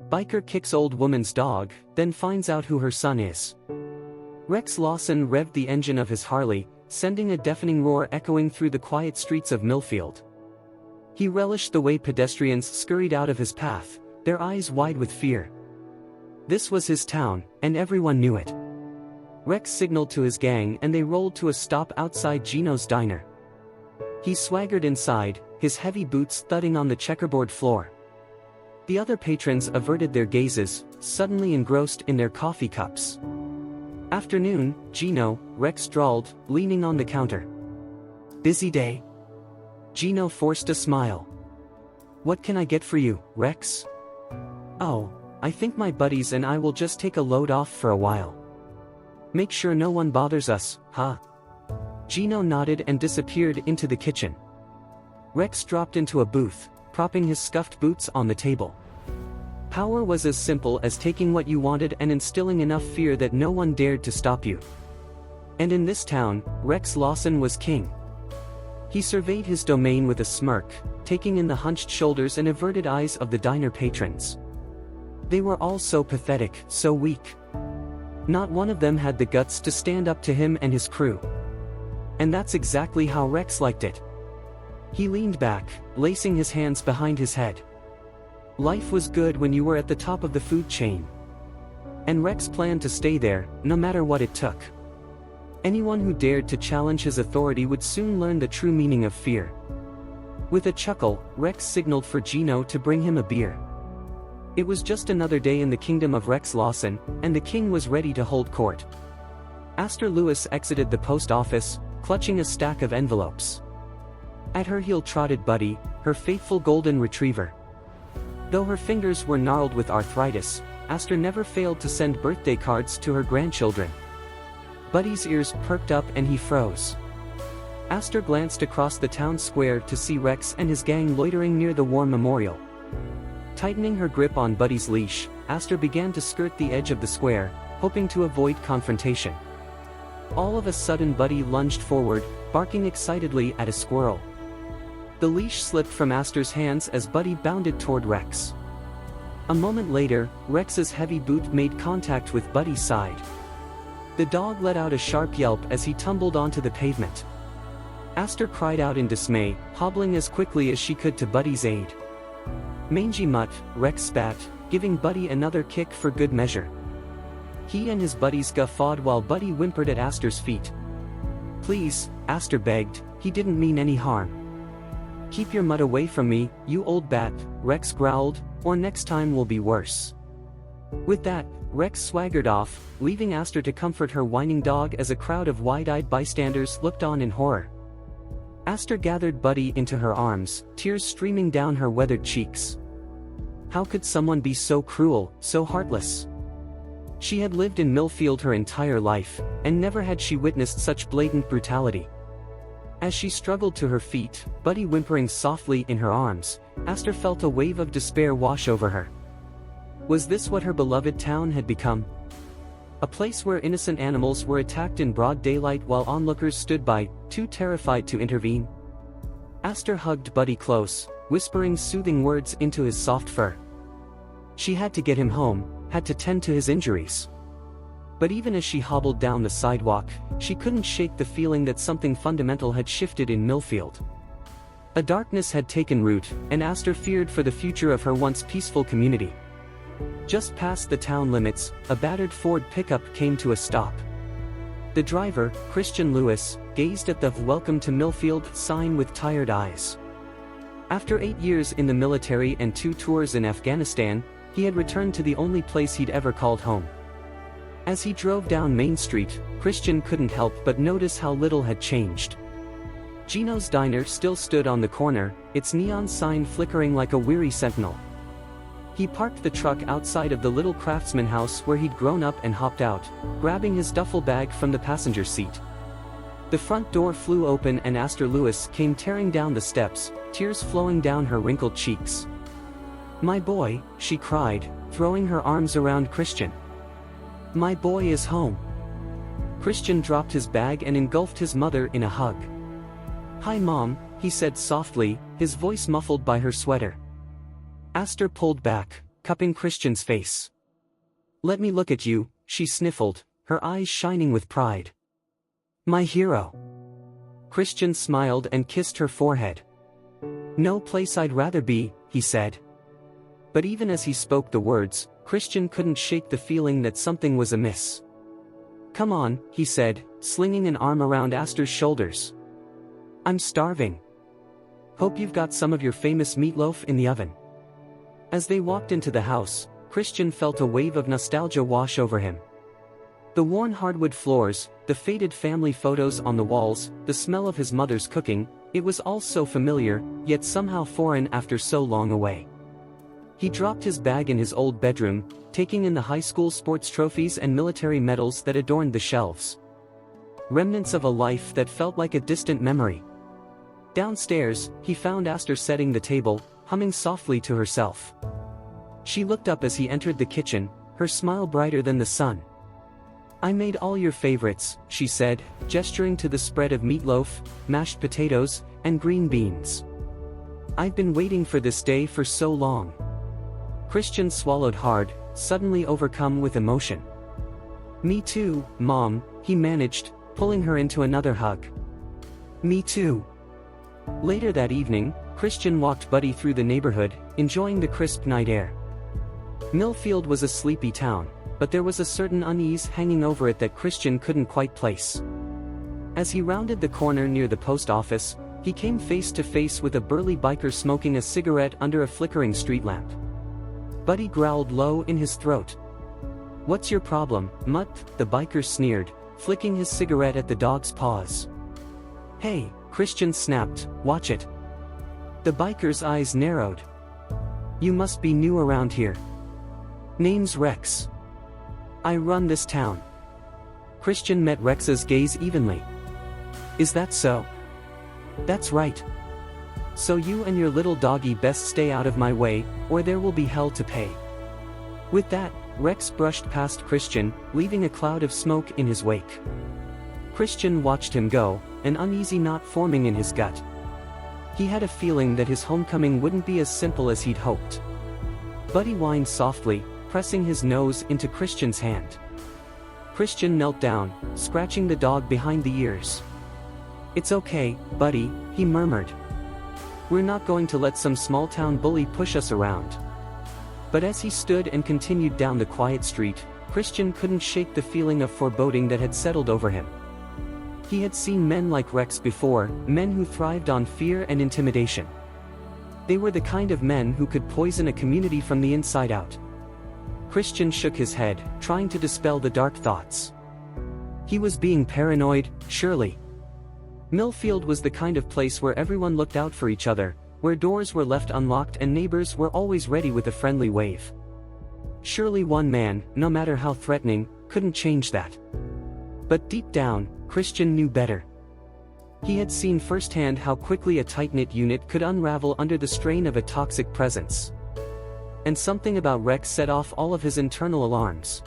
Biker kicks old woman's dog, then finds out who her son is. Rex Lawson revved the engine of his Harley, sending a deafening roar echoing through the quiet streets of Millfield. He relished the way pedestrians scurried out of his path, their eyes wide with fear. This was his town, and everyone knew it. Rex signaled to his gang and they rolled to a stop outside Gino's diner. He swaggered inside, his heavy boots thudding on the checkerboard floor. The other patrons averted their gazes, suddenly engrossed in their coffee cups. "Afternoon, Gino," Rex drawled, leaning on the counter. "Busy day?" Gino forced a smile. "What can I get for you, Rex?" "Oh, I think my buddies and I will just take a load off for a while. Make sure no one bothers us, huh?" Gino nodded and disappeared into the kitchen. Rex dropped into a booth, propping his scuffed boots on the table. Power was as simple as taking what you wanted and instilling enough fear that no one dared to stop you. And in this town, Rex Lawson was king. He surveyed his domain with a smirk, taking in the hunched shoulders and averted eyes of the diner patrons. They were all so pathetic, so weak. Not one of them had the guts to stand up to him and his crew. And that's exactly how Rex liked it. He leaned back, lacing his hands behind his head. Life was good when you were at the top of the food chain. And Rex planned to stay there, no matter what it took. Anyone who dared to challenge his authority would soon learn the true meaning of fear. With a chuckle, Rex signaled for Gino to bring him a beer. It was just another day in the kingdom of Rex Lawson, and the king was ready to hold court. Astor Lewis exited the post office, clutching a stack of envelopes. At her heel trotted Buddy, her faithful golden retriever. Though her fingers were gnarled with arthritis, Astor never failed to send birthday cards to her grandchildren. Buddy's ears perked up and he froze. Astor glanced across the town square to see Rex and his gang loitering near the war memorial. Tightening her grip on Buddy's leash, Astor began to skirt the edge of the square, hoping to avoid confrontation. All of a sudden Buddy lunged forward, barking excitedly at a squirrel. The leash slipped from Astor's hands as Buddy bounded toward Rex. A moment later, Rex's heavy boot made contact with Buddy's side. The dog let out a sharp yelp as he tumbled onto the pavement. Astor cried out in dismay, hobbling as quickly as she could to Buddy's aid. "Mangy mutt," Rex spat, giving Buddy another kick for good measure. He and his buddies guffawed while Buddy whimpered at Astor's feet. "Please," Astor begged, "he didn't mean any harm." "Keep your mutt away from me, you old bat," Rex growled, "or next time will be worse." With that, Rex swaggered off, leaving Astor to comfort her whining dog as a crowd of wide-eyed bystanders looked on in horror. Astor gathered Buddy into her arms, tears streaming down her weathered cheeks. How could someone be so cruel, so heartless? She had lived in Millfield her entire life, and never had she witnessed such blatant brutality. As she struggled to her feet, Buddy whimpering softly in her arms, Astor felt a wave of despair wash over her. Was this what her beloved town had become? A place where innocent animals were attacked in broad daylight while onlookers stood by, too terrified to intervene? Astor hugged Buddy close, whispering soothing words into his soft fur. She had to get him home, had to tend to his injuries. But even as she hobbled down the sidewalk, she couldn't shake the feeling that something fundamental had shifted in Millfield. A darkness had taken root, and Astor feared for the future of her once peaceful community. Just past the town limits, a battered Ford pickup came to a stop. The driver, Christian Lewis, gazed at the "Welcome to Millfield" sign with tired eyes. After 8 years in the military and 2 tours in Afghanistan, he had returned to the only place he'd ever called home. As he drove down Main Street, Christian couldn't help but notice how little had changed. Gino's diner still stood on the corner, its neon sign flickering like a weary sentinel. He parked the truck outside of the little craftsman house where he'd grown up and hopped out, grabbing his duffel bag from the passenger seat. The front door flew open and Astor Lewis came tearing down the steps, tears flowing down her wrinkled cheeks. "My boy," she cried, throwing her arms around Christian. "My boy is home." Christian dropped his bag and engulfed his mother in a hug. "Hi Mom," he said softly, his voice muffled by her sweater. Astor pulled back, cupping Christian's face. "Let me look at you," she sniffled, her eyes shining with pride. "My hero." Christian smiled and kissed her forehead. "No place I'd rather be," he said. But even as he spoke the words, Christian couldn't shake the feeling that something was amiss. "Come on," he said, slinging an arm around Aster's shoulders. "I'm starving. Hope you've got some of your famous meatloaf in the oven." As they walked into the house, Christian felt a wave of nostalgia wash over him. The worn hardwood floors, the faded family photos on the walls, the smell of his mother's cooking, it was all so familiar, yet somehow foreign after so long away. He dropped his bag in his old bedroom, taking in the high school sports trophies and military medals that adorned the shelves. Remnants of a life that felt like a distant memory. Downstairs, he found Aster setting the table, humming softly to herself. She looked up as he entered the kitchen, her smile brighter than the sun. "I made all your favorites," she said, gesturing to the spread of meatloaf, mashed potatoes, and green beans. "I've been waiting for this day for so long." Christian swallowed hard, suddenly overcome with emotion. "Me too, Mom," he managed, pulling her into another hug. "Me too." Later that evening, Christian walked Buddy through the neighborhood, enjoying the crisp night air. Millfield was a sleepy town, but there was a certain unease hanging over it that Christian couldn't quite place. As he rounded the corner near the post office, he came face to face with a burly biker smoking a cigarette under a flickering street lamp. Buddy growled low in his throat. "What's your problem, mutt?" the biker sneered, flicking his cigarette at the dog's paws. "Hey," Christian snapped, "watch it." The biker's eyes narrowed. "You must be new around here." "Name's Rex. I run this town." Christian met Rex's gaze evenly. "Is that so?" "That's right. So you and your little doggy best stay out of my way, or there will be hell to pay." With that, Rex brushed past Christian, leaving a cloud of smoke in his wake. Christian watched him go, an uneasy knot forming in his gut. He had a feeling that his homecoming wouldn't be as simple as he'd hoped. Buddy whined softly, pressing his nose into Christian's hand. Christian knelt down, scratching the dog behind the ears. "It's okay, Buddy," he murmured. "We're not going to let some small-town bully push us around." But as he stood and continued down the quiet street, Christian couldn't shake the feeling of foreboding that had settled over him. He had seen men like Rex before, men who thrived on fear and intimidation. They were the kind of men who could poison a community from the inside out. Christian shook his head, trying to dispel the dark thoughts. He was being paranoid, surely. Millfield was the kind of place where everyone looked out for each other, where doors were left unlocked and neighbors were always ready with a friendly wave. Surely one man, no matter how threatening, couldn't change that. But deep down, Christian knew better. He had seen firsthand how quickly a tight-knit unit could unravel under the strain of a toxic presence. And something about Rex set off all of his internal alarms.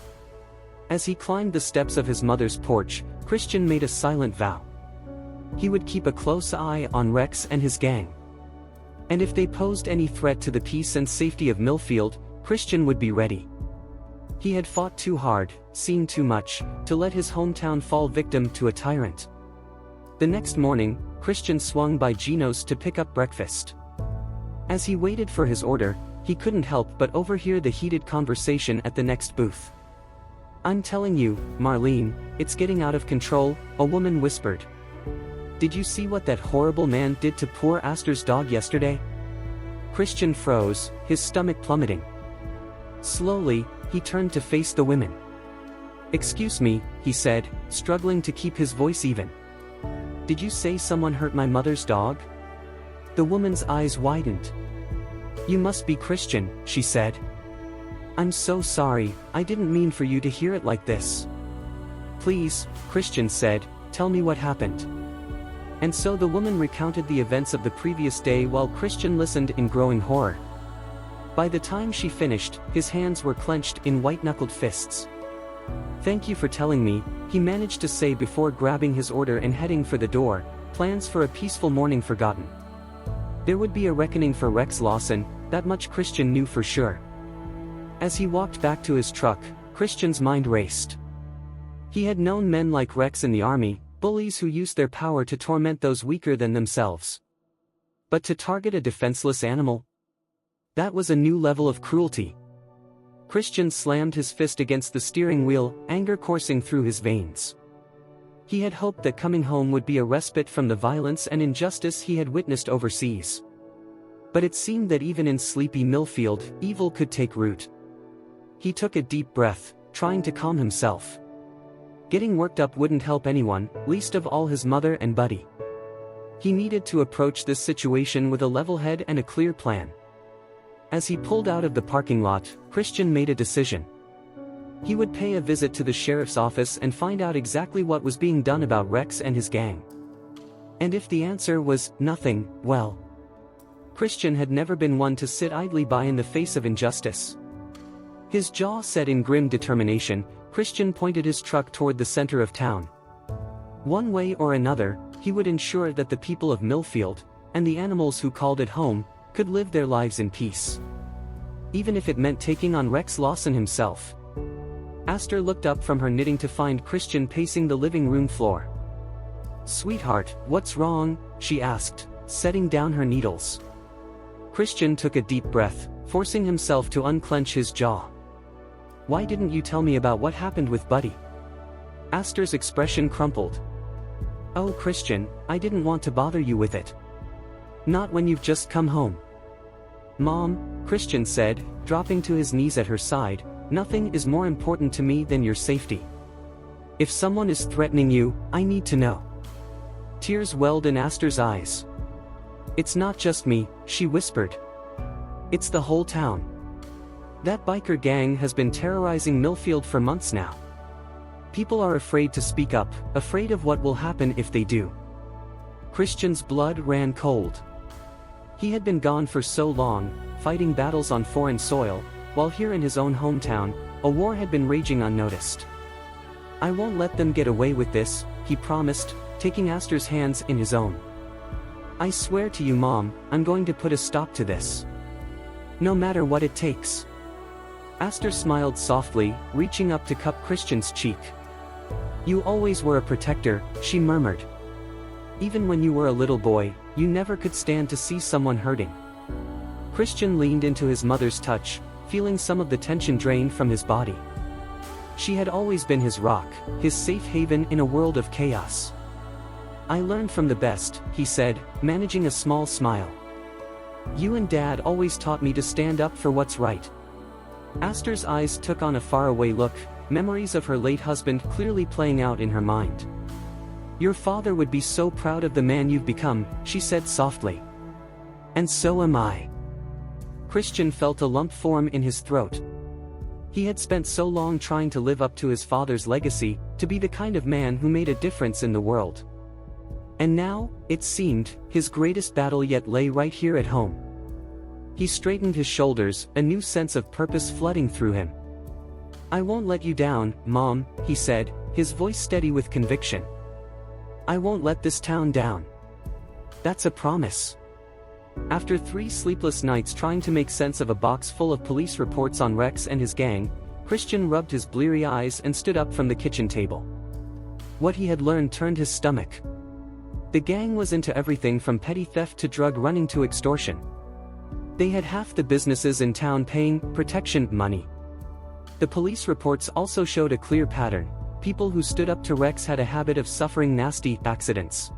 As he climbed the steps of his mother's porch, Christian made a silent vow. He would keep a close eye on Rex and his gang. And if they posed any threat to the peace and safety of Millfield, Christian would be ready. He had fought too hard, seen too much, to let his hometown fall victim to a tyrant. The next morning, Christian swung by Gino's to pick up breakfast. As he waited for his order, he couldn't help but overhear the heated conversation at the next booth. "I'm telling you, Marlene, it's getting out of control," a woman whispered. "Did you see what that horrible man did to poor Aster's dog yesterday?" Christian froze, his stomach plummeting. Slowly, he turned to face the women. "Excuse me," he said, struggling to keep his voice even. "Did you say someone hurt my mother's dog?" The woman's eyes widened. "You must be Christian," she said. "I'm so sorry, I didn't mean for you to hear it like this." "Please," Christian said, "tell me what happened." And so the woman recounted the events of the previous day while Christian listened in growing horror. By the time she finished, his hands were clenched in white-knuckled fists. "Thank you for telling me," he managed to say before grabbing his order and heading for the door, plans for a peaceful morning forgotten. There would be a reckoning for Rex Lawson, that much Christian knew for sure. As he walked back to his truck, Christian's mind raced. He had known men like Rex in the army, bullies who used their power to torment those weaker than themselves. But to target a defenseless animal? That was a new level of cruelty. Christian slammed his fist against the steering wheel, anger coursing through his veins. He had hoped that coming home would be a respite from the violence and injustice he had witnessed overseas. But it seemed that even in sleepy Millfield, evil could take root. He took a deep breath, trying to calm himself. Getting worked up wouldn't help anyone, least of all his mother and Buddy. He needed to approach this situation with a level head and a clear plan. As he pulled out of the parking lot, Christian made a decision. He would pay a visit to the sheriff's office and find out exactly what was being done about Rex and his gang. And if the answer was nothing, well, Christian had never been one to sit idly by in the face of injustice. His jaw set in grim determination, Christian pointed his truck toward the center of town. One way or another, he would ensure that the people of Millfield, and the animals who called it home, could live their lives in peace. Even if it meant taking on Rex Lawson himself. Aster looked up from her knitting to find Christian pacing the living room floor. "Sweetheart, what's wrong?" she asked, setting down her needles. Christian took a deep breath, forcing himself to unclench his jaw. "Why didn't you tell me about what happened with Buddy?" Aster's expression crumpled. "Oh Christian, I didn't want to bother you with it. Not when you've just come home." "Mom," Christian said, dropping to his knees at her side, "nothing is more important to me than your safety. If someone is threatening you, I need to know." Tears welled in Aster's eyes. "It's not just me," she whispered. "It's the whole town. That biker gang has been terrorizing Millfield for months now. People are afraid to speak up, afraid of what will happen if they do." Christian's blood ran cold. He had been gone for so long, fighting battles on foreign soil, while here in his own hometown, a war had been raging unnoticed. "I won't let them get away with this," he promised, taking Aster's hands in his own. "I swear to you, Mom, I'm going to put a stop to this. No matter what it takes." Aster smiled softly, reaching up to cup Christian's cheek. "You always were a protector," she murmured. "Even when you were a little boy, you never could stand to see someone hurting." Christian leaned into his mother's touch, feeling some of the tension drain from his body. She had always been his rock, his safe haven in a world of chaos. "I learned from the best," he said, managing a small smile. "You and Dad always taught me to stand up for what's right." Aster's eyes took on a faraway look, memories of her late husband clearly playing out in her mind. "Your father would be so proud of the man you've become," she said softly. "And so am I." Christian felt a lump form in his throat. He had spent so long trying to live up to his father's legacy, to be the kind of man who made a difference in the world. And now, it seemed, his greatest battle yet lay right here at home. He straightened his shoulders, a new sense of purpose flooding through him. "I won't let you down, Mom," he said, his voice steady with conviction. "I won't let this town down. That's a promise." After 3 sleepless nights trying to make sense of a box full of police reports on Rex and his gang, Christian rubbed his bleary eyes and stood up from the kitchen table. What he had learned turned his stomach. The gang was into everything from petty theft to drug running to extortion. They had half the businesses in town paying protection money. The police reports also showed a clear pattern. People who stood up to Rex had a habit of suffering nasty accidents.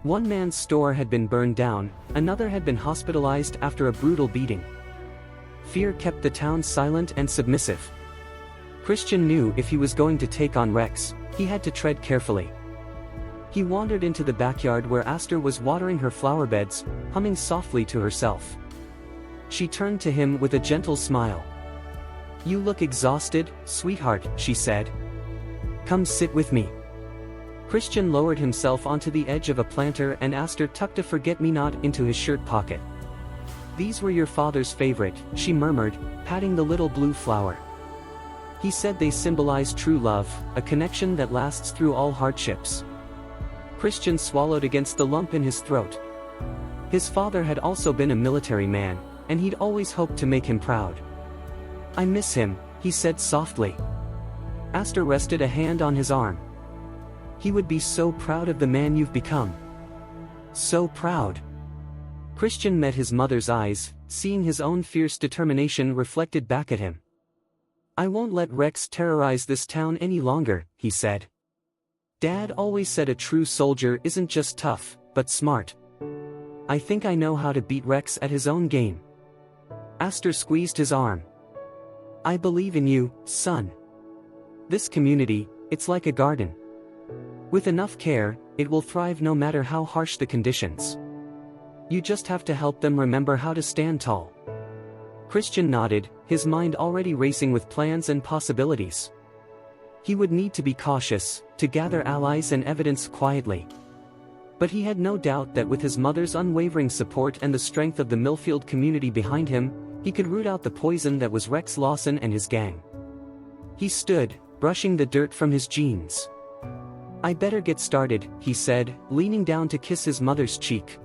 One man's store had been burned down, another had been hospitalized after a brutal beating. Fear kept the town silent and submissive. Christian knew if he was going to take on Rex, he had to tread carefully. He wandered into the backyard where Aster was watering her flower beds, humming softly to herself. She turned to him with a gentle smile. "You look exhausted, sweetheart," she said. "Come sit with me." Christian lowered himself onto the edge of a planter and Aster tucked a forget-me-not into his shirt pocket. "These were your father's favorite," she murmured, patting the little blue flower. "He said they symbolize true love, a connection that lasts through all hardships." Christian swallowed against the lump in his throat. His father had also been a military man, and he'd always hoped to make him proud. "I miss him," he said softly. Astor rested a hand on his arm. "He would be so proud of the man you've become. So proud." Christian met his mother's eyes, seeing his own fierce determination reflected back at him. "I won't let Rex terrorize this town any longer," he said. "Dad always said a true soldier isn't just tough, but smart. I think I know how to beat Rex at his own game." Astor squeezed his arm. "I believe in you, son. This community, it's like a garden. With enough care, it will thrive no matter how harsh the conditions. You just have to help them remember how to stand tall." Christian nodded, his mind already racing with plans and possibilities. He would need to be cautious, to gather allies and evidence quietly. But he had no doubt that with his mother's unwavering support and the strength of the Millfield community behind him, he could root out the poison that was Rex Lawson and his gang. He stood, brushing the dirt from his jeans. "I better get started," he said, leaning down to kiss his mother's cheek.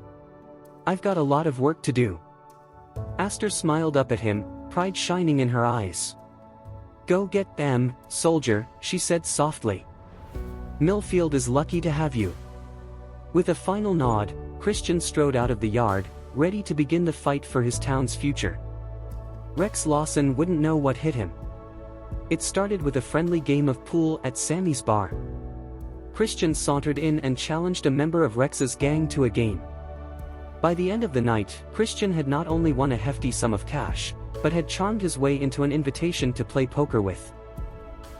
"I've got a lot of work to do." Astor smiled up at him, pride shining in her eyes. "Go get them, soldier," she said softly. "Millfield is lucky to have you." With a final nod, Christian strode out of the yard, ready to begin the fight for his town's future. Rex Lawson wouldn't know what hit him. It started with a friendly game of pool at Sammy's bar. Christian sauntered in and challenged a member of Rex's gang to a game. By the end of the night, Christian had not only won a hefty sum of cash, but had charmed his way into an invitation to play poker with.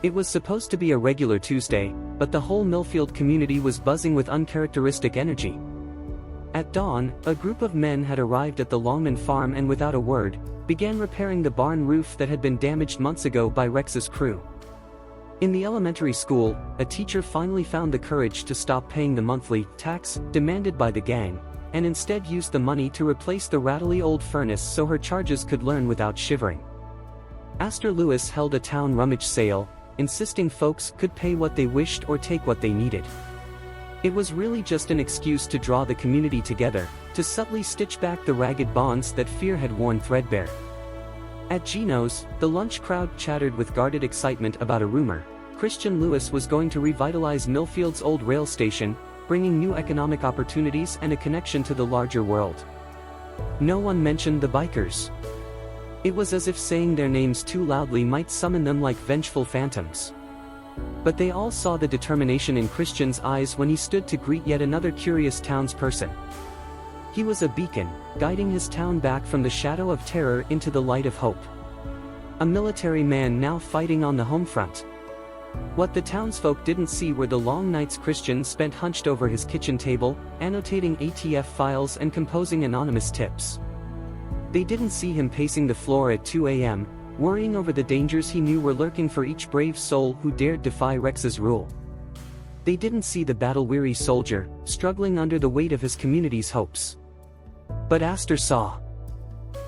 It was supposed to be a regular Tuesday, but the whole Millfield community was buzzing with uncharacteristic energy. At dawn, a group of men had arrived at the Longman farm and without a word, began repairing the barn roof that had been damaged months ago by Rex's crew. In the elementary school, a teacher finally found the courage to stop paying the monthly tax demanded by the gang, and instead used the money to replace the rattly old furnace so her charges could learn without shivering. Astor Lewis held a town rummage sale, insisting folks could pay what they wished or take what they needed. It was really just an excuse to draw the community together, to subtly stitch back the ragged bonds that fear had worn threadbare. At Gino's, the lunch crowd chattered with guarded excitement about a rumor: Christian Lewis was going to revitalize Millfield's old rail station, bringing new economic opportunities and a connection to the larger world. No one mentioned the bikers. It was as if saying their names too loudly might summon them like vengeful phantoms. But they all saw the determination in Christian's eyes when he stood to greet yet another curious townsperson. He was a beacon, guiding his town back from the shadow of terror into the light of hope. A military man now fighting on the home front. What the townsfolk didn't see were the long nights Christian spent hunched over his kitchen table, annotating ATF files and composing anonymous tips. They didn't see him pacing the floor at 2 a.m., worrying over the dangers he knew were lurking for each brave soul who dared defy Rex's rule. They didn't see the battle-weary soldier, struggling under the weight of his community's hopes. But Astor saw.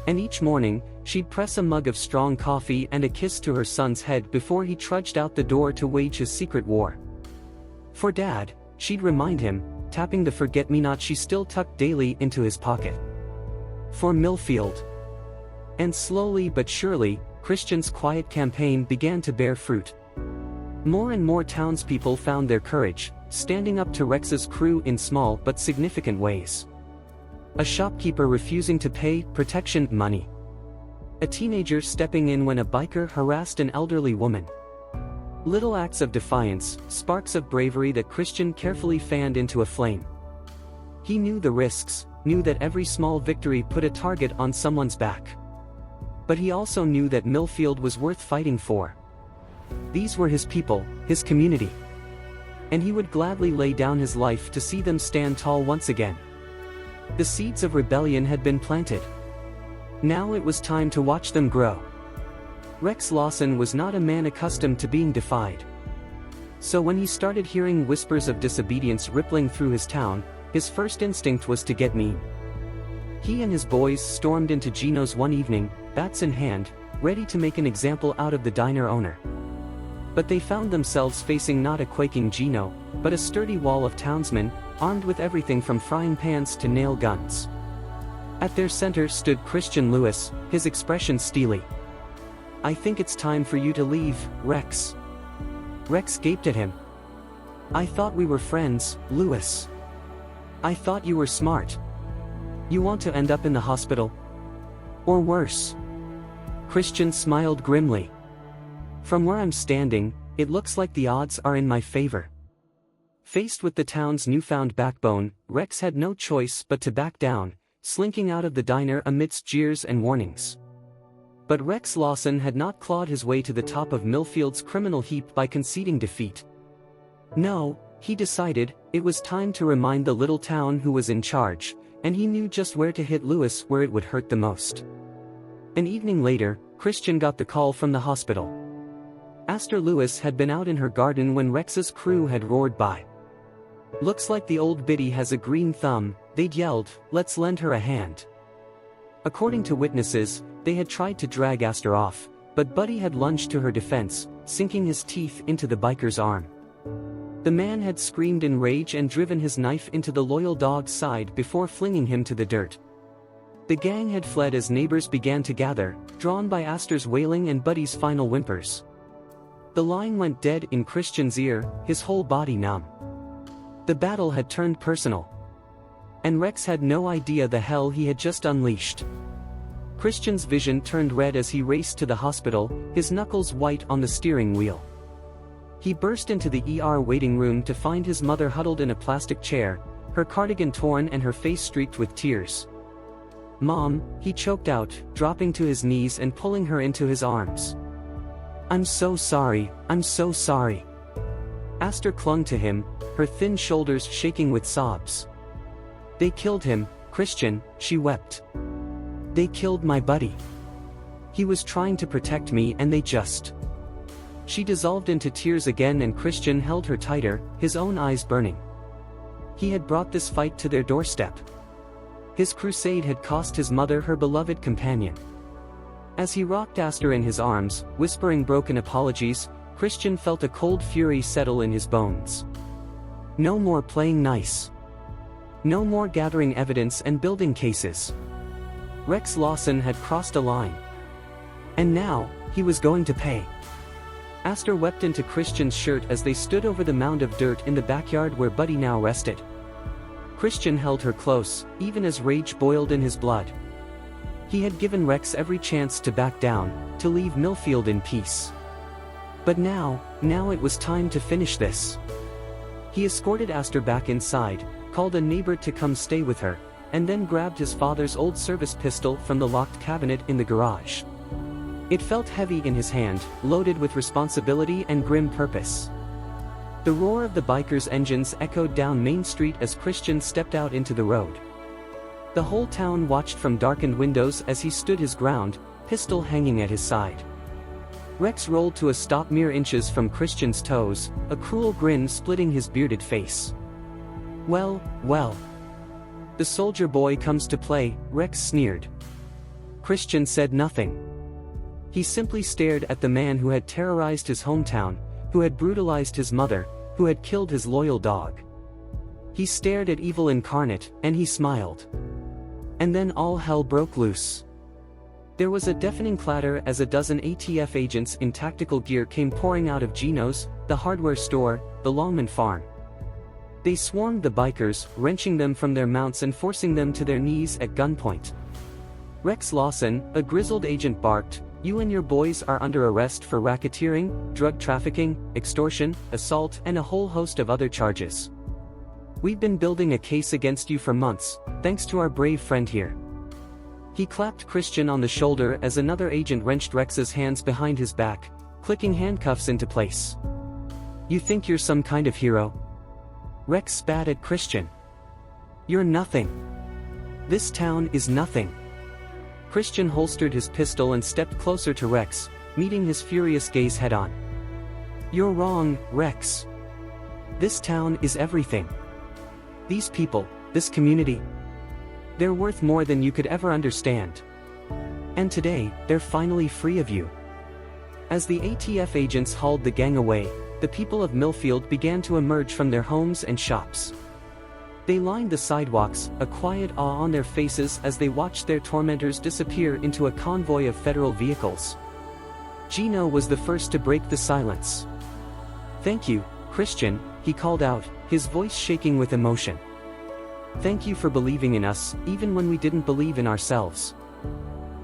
And each morning, she'd press a mug of strong coffee and a kiss to her son's head before he trudged out the door to wage his secret war. For Dad, she'd remind him, tapping the forget-me-not she still tucked daily into his pocket. For Millfield. And slowly but surely, Christian's quiet campaign began to bear fruit. More and more townspeople found their courage, standing up to Rex's crew in small but significant ways. A shopkeeper refusing to pay protection money. A teenager stepping in when a biker harassed an elderly woman. Little acts of defiance, sparks of bravery that Christian carefully fanned into a flame. He knew the risks, knew that every small victory put a target on someone's back. But he also knew that Millfield was worth fighting for. These were his people, his community. And he would gladly lay down his life to see them stand tall once again. The seeds of rebellion had been planted. Now it was time to watch them grow. Rex Lawson was not a man accustomed to being defied. So when he started hearing whispers of disobedience rippling through his town, his first instinct was to get mean. He and his boys stormed into Gino's one evening, bats in hand, ready to make an example out of the diner owner. But they found themselves facing not a quaking Gino, but a sturdy wall of townsmen, armed with everything from frying pans to nail guns. At their center stood Christian Lewis, his expression steely. I think it's time for you to leave, Rex. Rex gaped at him. I thought we were friends, Lewis. I thought you were smart. You want to end up in the hospital? Or worse? Christian smiled grimly. From where I'm standing, it looks like the odds are in my favor. Faced with the town's newfound backbone, Rex had no choice but to back down, slinking out of the diner amidst jeers and warnings. But Rex Lawson had not clawed his way to the top of Millfield's criminal heap by conceding defeat. No, he decided, it was time to remind the little town who was in charge, and he knew just where to hit Lewis where it would hurt the most. An evening later, Christian got the call from the hospital. Astor Lewis had been out in her garden when Rex's crew had roared by. Looks like the old biddy has a green thumb, they'd yelled, let's lend her a hand. According to witnesses, they had tried to drag Astor off, but Buddy had lunged to her defense, sinking his teeth into the biker's arm. The man had screamed in rage and driven his knife into the loyal dog's side before flinging him to the dirt. The gang had fled as neighbors began to gather, drawn by Astor's wailing and Buddy's final whimpers. The line went dead in Christian's ear, his whole body numb. The battle had turned personal. And Rex had no idea the hell he had just unleashed. Christian's vision turned red as he raced to the hospital, his knuckles white on the steering wheel. He burst into the ER waiting room to find his mother huddled in a plastic chair, her cardigan torn and her face streaked with tears. Mom, he choked out, dropping to his knees and pulling her into his arms. I'm so sorry, I'm so sorry. Astor clung to him, her thin shoulders shaking with sobs. They killed him, Christian, she wept. They killed my buddy. He was trying to protect me and they just... She dissolved into tears again and Christian held her tighter, his own eyes burning. He had brought this fight to their doorstep. His crusade had cost his mother her beloved companion. As he rocked Astor in his arms, whispering broken apologies, Christian felt a cold fury settle in his bones. No more playing nice. No more gathering evidence and building cases. Rex Lawson had crossed a line. And now, he was going to pay. Astor wept into Christian's shirt as they stood over the mound of dirt in the backyard where Buddy now rested. Christian held her close, even as rage boiled in his blood. He had given Rex every chance to back down, to leave Millfield in peace. But now it was time to finish this. He escorted Astor back inside, called a neighbor to come stay with her, and then grabbed his father's old service pistol from the locked cabinet in the garage. It felt heavy in his hand, loaded with responsibility and grim purpose. The roar of the bikers' engines echoed down Main Street as Christian stepped out into the road. The whole town watched from darkened windows as he stood his ground, pistol hanging at his side. Rex rolled to a stop mere inches from Christian's toes, a cruel grin splitting his bearded face. Well, well. The soldier boy comes to play, Rex sneered. Christian said nothing. He simply stared at the man who had terrorized his hometown, who had brutalized his mother, who had killed his loyal dog. He stared at evil incarnate, and he smiled. And then all hell broke loose. There was a deafening clatter as a dozen ATF agents in tactical gear came pouring out of Gino's, the hardware store, the Longman farm. They swarmed the bikers, wrenching them from their mounts and forcing them to their knees at gunpoint. Rex Lawson, a grizzled agent, barked, "You and your boys are under arrest for racketeering, drug trafficking, extortion, assault, and a whole host of other charges. We've been building a case against you for months, thanks to our brave friend here." He clapped Christian on the shoulder as another agent wrenched Rex's hands behind his back, clicking handcuffs into place. "You think you're some kind of hero?" Rex spat at Christian. "You're nothing. This town is nothing." Christian holstered his pistol and stepped closer to Rex, meeting his furious gaze head-on. "You're wrong, Rex. This town is everything. These people, this community, they're worth more than you could ever understand. And today, they're finally free of you." As the ATF agents hauled the gang away, the people of Millfield began to emerge from their homes and shops. They lined the sidewalks, a quiet awe on their faces as they watched their tormentors disappear into a convoy of federal vehicles. Gino was the first to break the silence. "Thank you, Christian," he called out, his voice shaking with emotion. "Thank you for believing in us, even when we didn't believe in ourselves."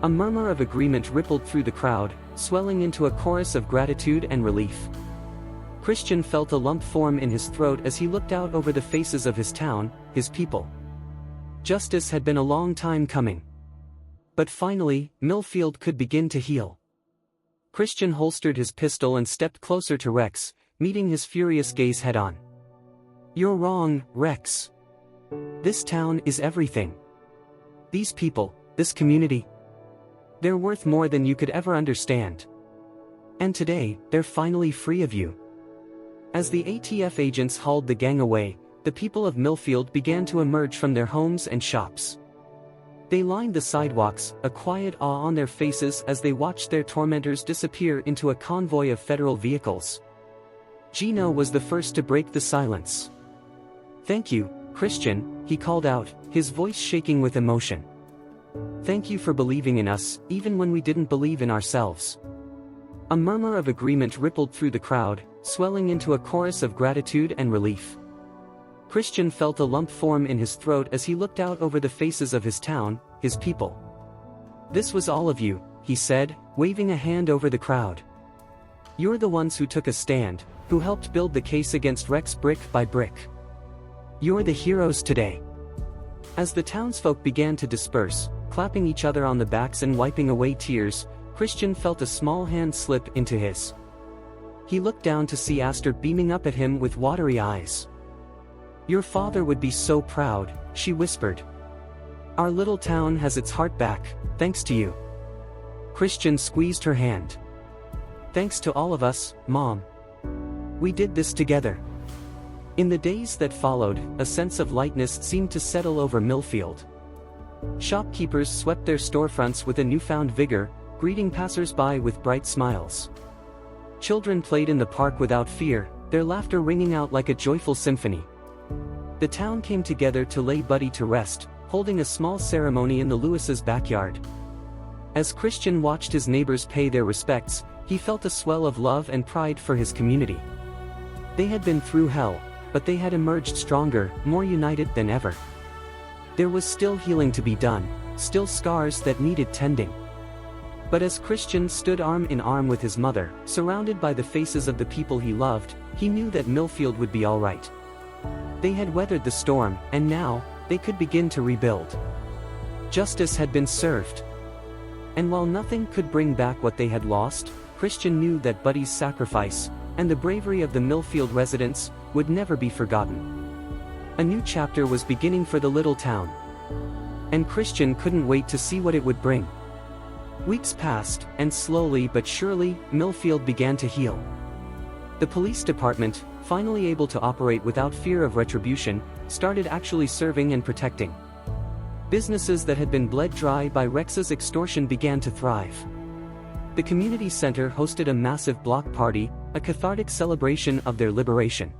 A murmur of agreement rippled through the crowd, swelling into a chorus of gratitude and relief. Christian felt a lump form in his throat as he looked out over the faces of his town, his people. Justice had been a long time coming. But finally, Millfield could begin to heal. Christian holstered his pistol and stepped closer to Rex, meeting his furious gaze head-on. "You're wrong, Rex. This town is everything. These people, this community. They're worth more than you could ever understand. And today, they're finally free of you." As the ATF agents hauled the gang away, the people of Millfield began to emerge from their homes and shops. They lined the sidewalks, a quiet awe on their faces as they watched their tormentors disappear into a convoy of federal vehicles. Gino was the first to break the silence. "Thank you, Christian," he called out, his voice shaking with emotion. "Thank you for believing in us, even when we didn't believe in ourselves." A murmur of agreement rippled through the crowd, swelling into a chorus of gratitude and relief. Christian felt a lump form in his throat as he looked out over the faces of his town, his people. "This was all of you," he said, waving a hand over the crowd. "You're the ones who took a stand, who helped build the case against Rex brick by brick. You're the heroes today." As the townsfolk began to disperse, clapping each other on the backs and wiping away tears, Christian felt a small hand slip into his. He looked down to see Aster beaming up at him with watery eyes. "Your father would be so proud," she whispered. "Our little town has its heart back, thanks to you." Christian squeezed her hand. "Thanks to all of us, Mom. We did this together." In the days that followed, a sense of lightness seemed to settle over Millfield. Shopkeepers swept their storefronts with a newfound vigor, greeting passers-by with bright smiles. Children played in the park without fear, their laughter ringing out like a joyful symphony. The town came together to lay Buddy to rest, holding a small ceremony in the Lewis's backyard. As Christian watched his neighbors pay their respects, he felt a swell of love and pride for his community. They had been through hell, but they had emerged stronger, more united than ever. There was still healing to be done, still scars that needed tending. But as Christian stood arm in arm with his mother, surrounded by the faces of the people he loved, he knew that Millfield would be all right. They had weathered the storm, and now, they could begin to rebuild. Justice had been served. And while nothing could bring back what they had lost, Christian knew that Buddy's sacrifice, and the bravery of the Millfield residents, would never be forgotten. A new chapter was beginning for the little town. And Christian couldn't wait to see what it would bring. Weeks passed, and slowly but surely, Millfield began to heal. The police department, finally able to operate without fear of retribution, started actually serving and protecting. Businesses that had been bled dry by Rex's extortion began to thrive. The community center hosted a massive block party, a cathartic celebration of their liberation.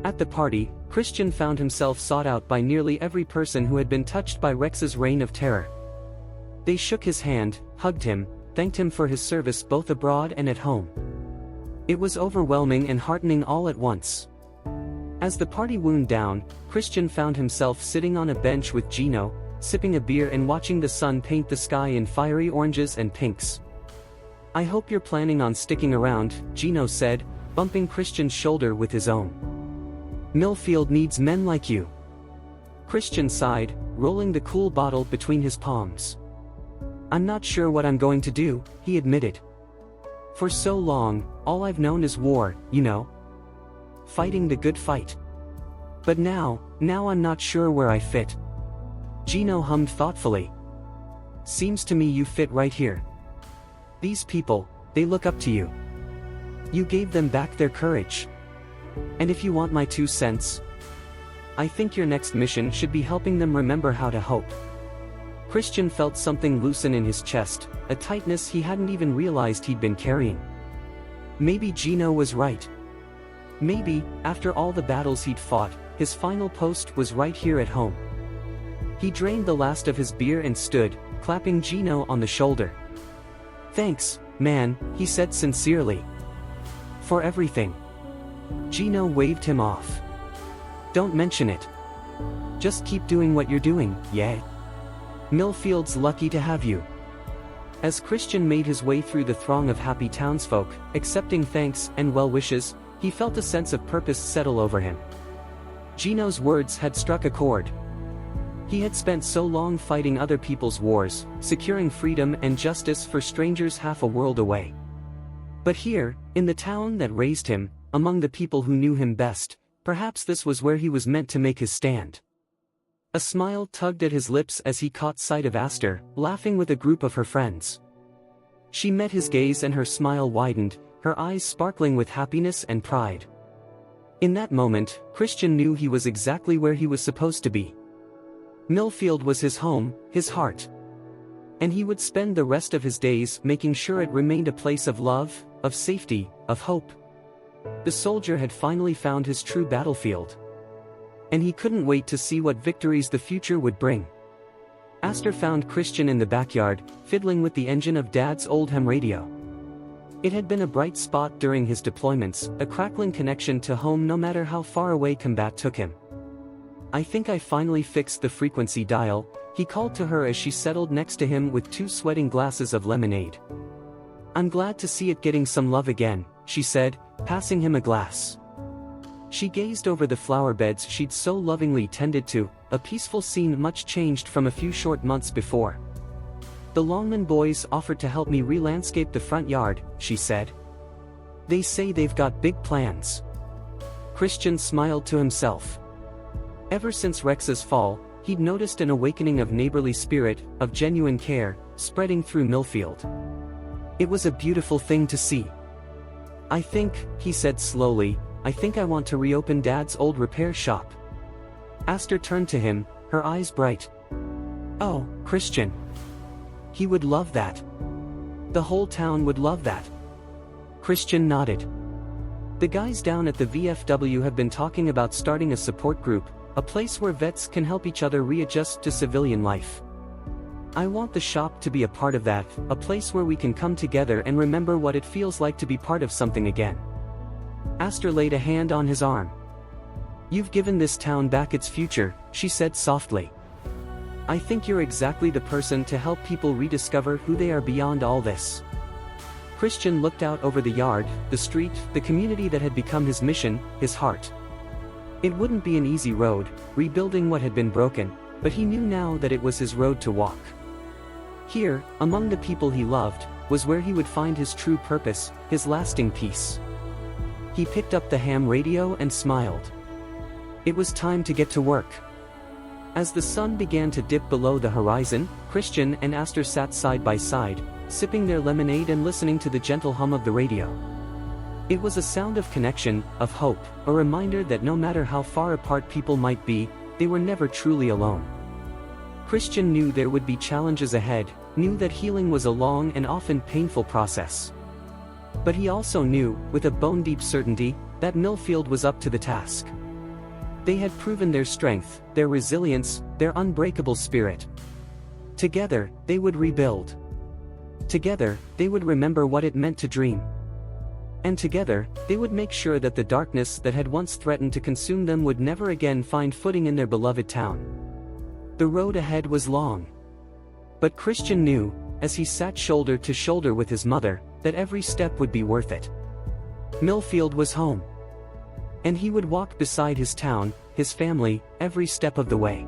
At the party, Christian found himself sought out by nearly every person who had been touched by Rex's reign of terror. They shook his hand, hugged him, thanked him for his service both abroad and at home. It was overwhelming and heartening all at once. As the party wound down, Christian found himself sitting on a bench with Gino, sipping a beer and watching the sun paint the sky in fiery oranges and pinks. "I hope you're planning on sticking around," Gino said, bumping Christian's shoulder with his own. "Millfield needs men like you." Christian sighed, rolling the cool bottle between his palms. "I'm not sure what I'm going to do," he admitted. "For so long, all I've known is war, you know. Fighting the good fight. But now I'm not sure where I fit." Gino hummed thoughtfully. "Seems to me you fit right here. These people, they look up to you. You gave them back their courage. And if you want my 2 cents, I think your next mission should be helping them remember how to hope." Christian felt something loosen in his chest, a tightness he hadn't even realized he'd been carrying. Maybe Gino was right. Maybe, after all the battles he'd fought, his final post was right here at home. He drained the last of his beer and stood, clapping Gino on the shoulder. "Thanks, Man, he said sincerely. For everything. Gino waved him off. Don't mention it. Just keep doing what you're doing, yeah? Millfield's lucky to have you. As Christian made his way through the throng of happy townsfolk, accepting thanks and well wishes, he felt a sense of purpose settle over him. Gino's words had struck a chord. He had spent so long fighting other people's wars, securing freedom and justice for strangers half a world away. But here, in the town that raised him, among the people who knew him best, perhaps this was where he was meant to make his stand. A smile tugged at his lips as he caught sight of Aster, laughing with a group of her friends. She met his gaze and her smile widened, her eyes sparkling with happiness and pride. In that moment, Christian knew he was exactly where he was supposed to be. Millfield was his home, his heart. And he would spend the rest of his days making sure it remained a place of love, of safety, of hope. The soldier had finally found his true battlefield. And he couldn't wait to see what victories the future would bring. Aster found Christian in the backyard, fiddling with the engine of Dad's old ham radio. It had been a bright spot during his deployments, a crackling connection to home no matter how far away combat took him. I think I finally fixed the frequency dial, he called to her as she settled next to him with 2 sweating glasses of lemonade. I'm glad to see it getting some love again, she said, passing him a glass. She gazed over the flower beds she'd so lovingly tended to, a peaceful scene much changed from a few short months before. The Longman boys offered to help me re-landscape the front yard, she said. They say they've got big plans. Christian smiled to himself. Ever since Rex's fall, he'd noticed an awakening of neighborly spirit, of genuine care, spreading through Millfield. It was a beautiful thing to see. I think, he said slowly, I think I want to reopen Dad's old repair shop. Aster turned to him, her eyes bright. Oh, Christian. He would love that. The whole town would love that. Christian nodded. The guys down at the VFW have been talking about starting a support group, a place where vets can help each other readjust to civilian life. I want the shop to be a part of that, a place where we can come together and remember what it feels like to be part of something again. Aster laid a hand on his arm. You've given this town back its future, she said softly. I think you're exactly the person to help people rediscover who they are beyond all this. Christian looked out over the yard, the street, the community that had become his mission, his heart. It wouldn't be an easy road, rebuilding what had been broken, but he knew now that it was his road to walk. Here, among the people he loved, was where he would find his true purpose, his lasting peace. He picked up the ham radio and smiled. It was time to get to work. As the sun began to dip below the horizon, Christian and Aster sat side by side, sipping their lemonade and listening to the gentle hum of the radio. It was a sound of connection, of hope, a reminder that no matter how far apart people might be, they were never truly alone. Christian knew there would be challenges ahead, knew that healing was a long and often painful process. But he also knew, with a bone-deep certainty, that Millfield was up to the task. They had proven their strength, their resilience, their unbreakable spirit. Together, they would rebuild. Together, they would remember what it meant to dream. And together, they would make sure that the darkness that had once threatened to consume them would never again find footing in their beloved town. The road ahead was long. But Christian knew, as he sat shoulder to shoulder with his mother, that every step would be worth it. Millfield was home. And he would walk beside his town, his family, every step of the way.